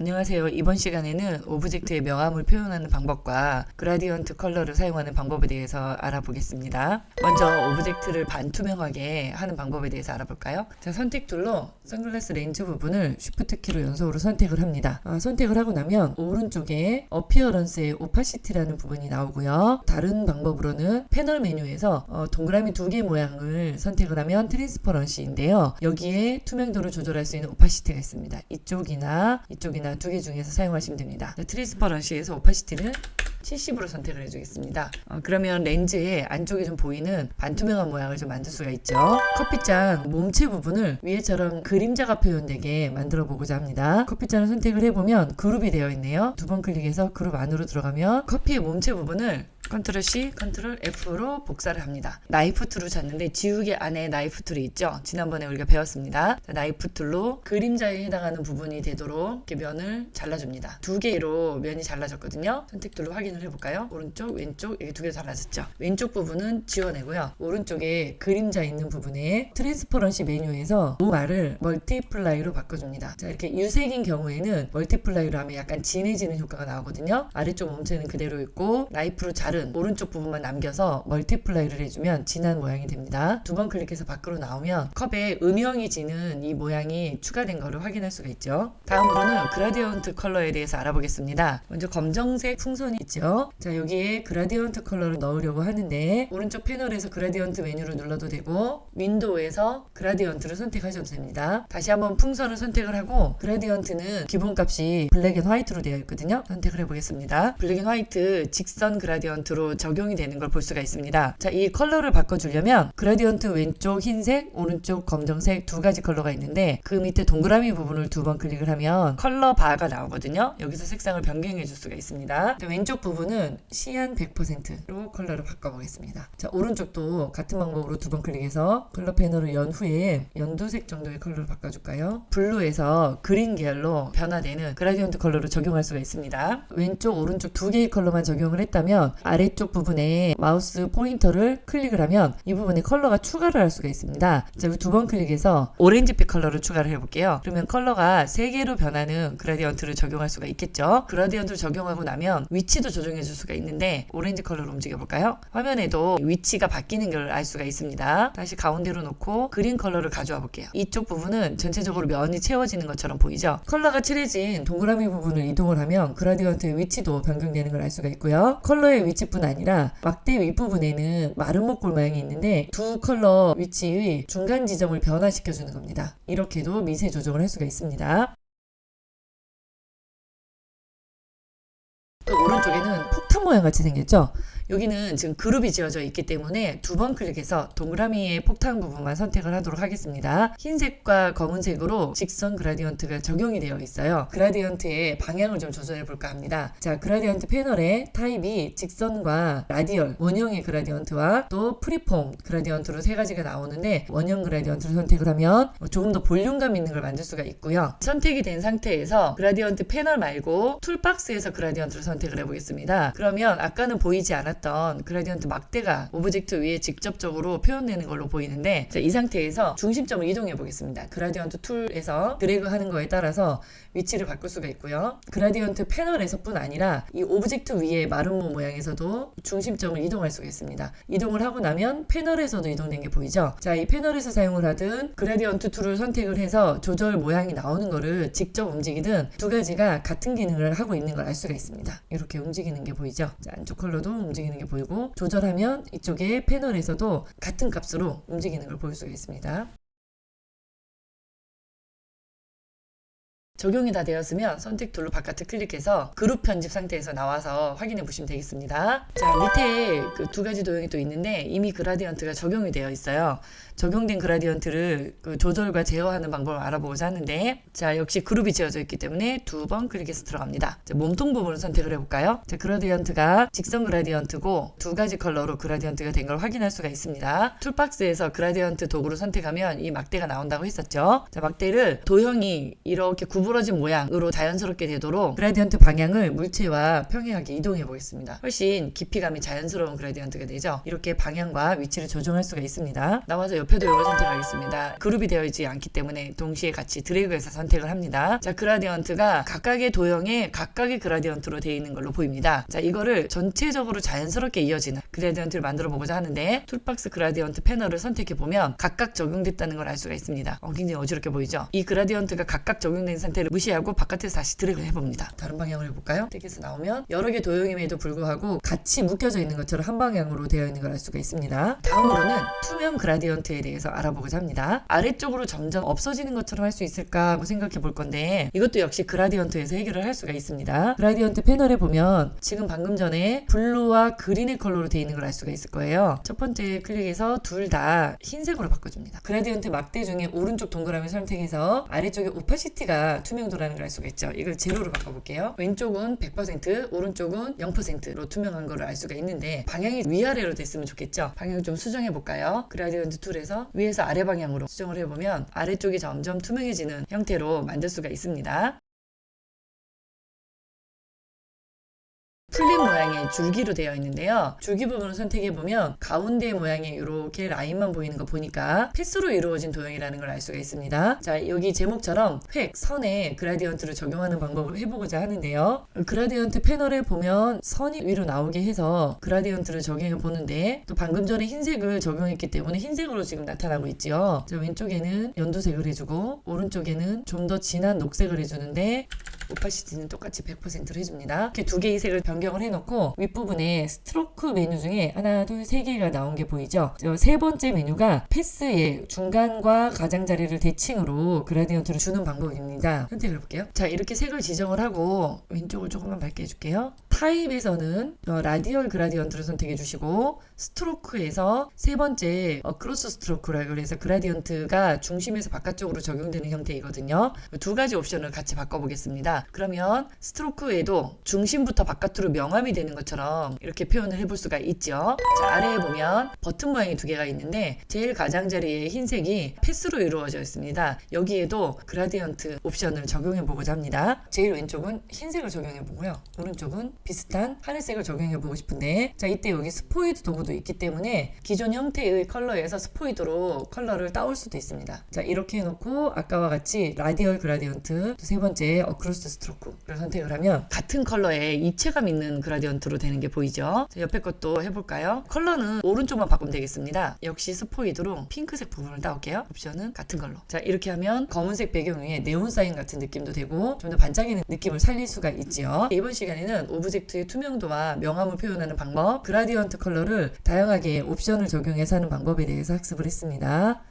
안녕하세요. 이번 시간에는 오브젝트의 명암을 표현하는 방법과 그라디언트 컬러를 사용하는 방법에 대해서 알아보겠습니다. 먼저 오브젝트를 반투명하게 하는 방법에 대해서 알아볼까요? 자, 선택 툴로 선글라스 렌즈 부분을 쉬프트 키로 연속으로 선택을 합니다. 선택을 하고 나면 오른쪽에 어피어런스의 오파시티라는 부분이 나오고요. 다른 방법으로는 패널 메뉴에서 동그라미 두 개 모양을 선택을 하면 트랜스퍼런시인데요. 여기에 투명도를 조절할 수 있는 오파시티가 있습니다. 이쪽이나 두 개 중에서 사용하시면 됩니다. 트랜스퍼런시에서 오파시티를 70으로 선택을 해주겠습니다. 그러면 렌즈의 안쪽에 좀 보이는 반투명한 모양을 좀 만들 수가 있죠. 커피잔 몸체 부분을 위에처럼 그림자가 표현되게 만들어 보고자 합니다. 커피잔을 선택을 해보면 그룹이 되어 있네요. 두 번 클릭해서 그룹 안으로 들어가면 커피의 몸체 부분을 컨트롤 C, 컨트롤 F로 복사를 합니다. 나이프 툴을 찾는데 지우개 안에 나이프 툴이 있죠. 지난번에 우리가 배웠습니다. 나이프 툴로 그림자에 해당하는 부분이 되도록 이렇게 면을 잘라줍니다. 두 개로 면이 잘라졌거든요. 선택 툴로 확인을 해볼까요? 오른쪽, 왼쪽 이게 두 개로 잘라졌죠. 왼쪽 부분은 지워내고요. 오른쪽에 그림자 있는 부분에 트랜스퍼런시 메뉴에서 노말을 멀티플라이로 바꿔줍니다. 자, 이렇게 유색인 경우에는 멀티플라이로 하면 약간 진해지는 효과가 나오거든요. 아래쪽 몸체는 그대로 있고 나이프로 자른 오른쪽 부분만 남겨서 멀티플라이를 해주면 진한 모양이 됩니다. 두 번 클릭해서 밖으로 나오면 컵에 음영이 지는 이 모양이 추가된 것을 확인할 수가 있죠. 다음으로는 그라디언트 컬러에 대해서 알아보겠습니다. 먼저 검정색 풍선이 있죠. 자, 여기에 그라디언트 컬러를 넣으려고 하는데 오른쪽 패널에서 그라디언트 메뉴를 눌러도 되고 윈도우에서 그라디언트를 선택하셔도 됩니다. 다시 한번 풍선을 선택을 하고 그라디언트는 기본값이 블랙 앤 화이트로 되어 있거든요. 선택을 해보겠습니다. 블랙 앤 화이트 직선 그라디언트 로 적용이 되는 걸 볼 수가 있습니다. 자, 이 컬러를 바꿔주려면 그라디언트 왼쪽 흰색, 오른쪽 검정색 두 가지 컬러가 있는데 그 밑에 동그라미 부분을 두 번 클릭을 하면 컬러 바가 나오거든요. 여기서 색상을 변경해 줄 수가 있습니다. 자, 왼쪽 부분은 시안 100%로 컬러를 바꿔보겠습니다. 자, 오른쪽도 같은 방법으로 두 번 클릭해서 컬러 패널을 연 후에 연두색 정도의 컬러를 바꿔줄까요? 블루에서 그린 계열로 변화되는 그라디언트 컬러를 적용할 수가 있습니다. 왼쪽, 오른쪽 두 개의 컬러만 적용을 했다면 아래쪽 부분에 마우스 포인터를 클릭을 하면 이 부분에 컬러가 추가를 할 수가 있습니다. 자, 두 번 클릭해서 오렌지빛 컬러를 추가를 해볼게요. 그러면 컬러가 3개로 변하는 그라디언트를 적용할 수가 있겠죠. 그라디언트를 적용하고 나면 위치도 조정해 줄 수가 있는데 오렌지 컬러로 움직여 볼까요? 화면에도 위치가 바뀌는 걸 알 수가 있습니다. 다시 가운데로 놓고 그린 컬러를 가져와 볼게요. 이쪽 부분은 전체적으로 면이 채워지는 것처럼 보이죠? 컬러가 칠해진 동그라미 부분을 이동을 하면 그라디언트의 위치도 변경되는 걸 알 수가 있고요. 컬러의 위치뿐 아니라 막대 윗부분에는 마른 목골 모양이 있는데 두 컬러 위치의 중간 지점을 변화시켜 주는 겁니다. 이렇게도 미세 조정을 할 수가 있습니다. 또 오른쪽에는 폭탄 모양 같이 생겼죠? 여기는 지금 그룹이 지어져 있기 때문에 두 번 클릭해서 동그라미의 폭탄 부분만 선택을 하도록 하겠습니다. 흰색과 검은색으로 직선 그라디언트가 적용이 되어 있어요. 그라디언트의 방향을 좀 조절해 볼까 합니다. 자, 그라디언트 패널의 타입이 직선과 라디얼, 원형의 그라디언트와 또 프리폼 그라디언트로 세 가지가 나오는데 원형 그라디언트를 선택을 하면 조금 더 볼륨감 있는 걸 만들 수가 있고요. 선택이 된 상태에서 그라디언트 패널 말고 툴박스에서 그라디언트를 선택을 해보겠습니다. 그러면 아까는 보이지 않았던 그라디언트 막대가 오브젝트 위에 직접적으로 표현되는 걸로 보이는데 자, 이 상태에서 중심점을 이동해 보겠습니다. 그라디언트 툴에서 드래그 하는 거에 따라서 위치를 바꿀 수가 있고요. 그라디언트 패널에서 뿐 아니라 이 오브젝트 위에 마름모 모양에서도 중심점을 이동할 수가 있습니다. 이동을 하고 나면 패널에서도 이동된 게 보이죠? 자, 이 패널에서 사용을 하든 그라디언트 툴을 선택을 해서 조절 모양이 나오는 거를 직접 움직이든 두 가지가 같은 기능을 하고 있는 걸 알 수가 있습니다. 이렇게 움직이는 게 보이죠? 자, 안쪽 컬러도 움직이는 게 보이고 조절하면 이쪽에 패널에서도 같은 값으로 움직이는 걸 볼 수가 있습니다. 적용이 다 되었으면 선택 툴로 바깥을 클릭해서 그룹 편집 상태에서 나와서 확인해 보시면 되겠습니다. 자, 밑에 그 두 가지 도형이 또 있는데 이미 그라디언트가 적용이 되어 있어요. 적용된 그라디언트를 그 조절과 제어하는 방법을 알아보고자 하는데 자, 역시 그룹이 지어져 있기 때문에 두 번 클릭해서 들어갑니다. 자, 몸통 부분을 선택을 해볼까요? 자, 그라디언트가 직선 그라디언트고 두 가지 컬러로 그라디언트가 된 걸 확인할 수가 있습니다. 툴박스에서 그라디언트 도구를 선택하면 이 막대가 나온다고 했었죠. 자, 막대를 도형이 이렇게 구부러 둥그러진 모양으로 자연스럽게 되도록 그라디언트 방향을 물체와 평행하게 이동해 보겠습니다. 훨씬 깊이감이 자연스러운 그라디언트가 되죠. 이렇게 방향과 위치를 조정할 수가 있습니다. 나와서 옆에 도형을 선택하겠습니다. 그룹이 되어 있지 않기 때문에 동시에 같이 드래그해서 선택을 합니다. 자, 그라디언트가 각각의 도형에 각각의 그라디언트로 되어 있는 걸로 보입니다. 자, 이거를 전체적으로 자연스럽게 이어지는 그라디언트를 만들어 보고자 하는데 툴박스 그라디언트 패널을 선택해 보면 각각 적용됐다는 걸 알 수가 있습니다. 굉장히 어지럽게 보이죠? 이 그라디언트가 각각 적용된 상태를 무시하고 바깥에서 다시 드래그 해봅니다. 다른 방향을 해볼까요? 택에서 나오면 여러 개 도형임에도 불구하고 같이 묶여져 있는 것처럼 한 방향으로 되어 있는 걸 알 수가 있습니다. 다음으로는 투명 그라디언트에 대해서 알아보고자 합니다. 아래쪽으로 점점 없어지는 것처럼 할 수 있을까 하고 생각해 볼 건데 이것도 역시 그라디언트에서 해결을 할 수가 있습니다. 그라디언트 패널에 보면 지금 방금 전에 블루와 그린의 컬러로 되어 있는 걸 알 수가 있을 거예요. 첫 번째 클릭해서 둘 다 흰색으로 바꿔줍니다. 그라디언트 막대 중에 오른쪽 동그라미 선택해서 아래쪽에 오파시티가 투명도라는 걸 알 수가 있죠. 이걸 제로로 바꿔볼게요. 왼쪽은 100%, 오른쪽은 0%로 투명한 거를 알 수가 있는데 방향이 위아래로 됐으면 좋겠죠. 방향 좀 수정해 볼까요? 그라디언트 툴에서 위에서 아래 방향으로 수정을 해보면 아래쪽이 점점 투명해지는 형태로 만들 수가 있습니다. 풀린 모양의 줄기로 되어 있는데요. 줄기 부분을 선택해보면 가운데 모양의 이렇게 라인만 보이는 거 보니까 패스로 이루어진 도형이라는 걸 알 수가 있습니다. 자, 여기 제목처럼 획, 선에 그라디언트를 적용하는 방법을 해보고자 하는데요. 그라디언트 패널에 보면 선이 위로 나오게 해서 그라디언트를 적용해 보는데 또 방금 전에 흰색을 적용했기 때문에 흰색으로 지금 나타나고 있죠. 자, 왼쪽에는 연두색을 해주고 오른쪽에는 좀 더 진한 녹색을 해주는데 오파시티는 똑같이 100%로 해줍니다. 이렇게 두 개의 색을 변경을 해놓고 윗부분에 스트로크 메뉴 중에 하나, 둘, 세 개가 나온 게 보이죠? 세 번째 메뉴가 패스의 중간과 가장자리를 대칭으로 그라디언트를 주는 방법입니다. 선택을 해볼게요. 자, 이렇게 색을 지정을 하고 왼쪽을 조금만 밝게 해줄게요. 타입에서는 라디얼 그라디언트를 선택해 주시고 스트로크에서 세 번째 크로스 스트로크라고 해서 그라디언트가 중심에서 바깥쪽으로 적용되는 형태이거든요. 두 가지 옵션을 같이 바꿔보겠습니다. 그러면 스트로크에도 중심부터 바깥으로 명암이 되는 것처럼 이렇게 표현을 해볼 수가 있죠. 자, 아래에 보면 버튼 모양이 두 개가 있는데 제일 가장자리에 흰색이 패스로 이루어져 있습니다. 여기에도 그라디언트 옵션을 적용해 보고자 합니다. 제일 왼쪽은 흰색을 적용해 보고요. 오른쪽은 비슷한 하늘색을 적용해 보고 싶은데 자, 이때 여기 스포이드 도구도 있기 때문에 기존 형태의 컬러에서 스포이드로 컬러를 따올 수도 있습니다. 자, 이렇게 해놓고 아까와 같이 라디얼 그라디언트 세 번째 크로스 스트로크를 선택을 하면 같은 컬러에 입체감 있는 그라디언트로 되는 게 보이죠. 자, 옆에 것도 해볼까요? 컬러는 오른쪽만 바꾸면 되겠습니다. 역시 스포이드로 핑크색 부분을 따올게요. 옵션은 같은 걸로. 자, 이렇게 하면 검은색 배경 위에 네온 사인 같은 느낌도 되고 좀 더 반짝이는 느낌을 살릴 수가 있지요. 이번 시간에는 오브젝트의 투명도와 명암을 표현하는 방법, 그라디언트 컬러를 다양하게 옵션을 적용해서 하는 방법에 대해서 학습을 했습니다.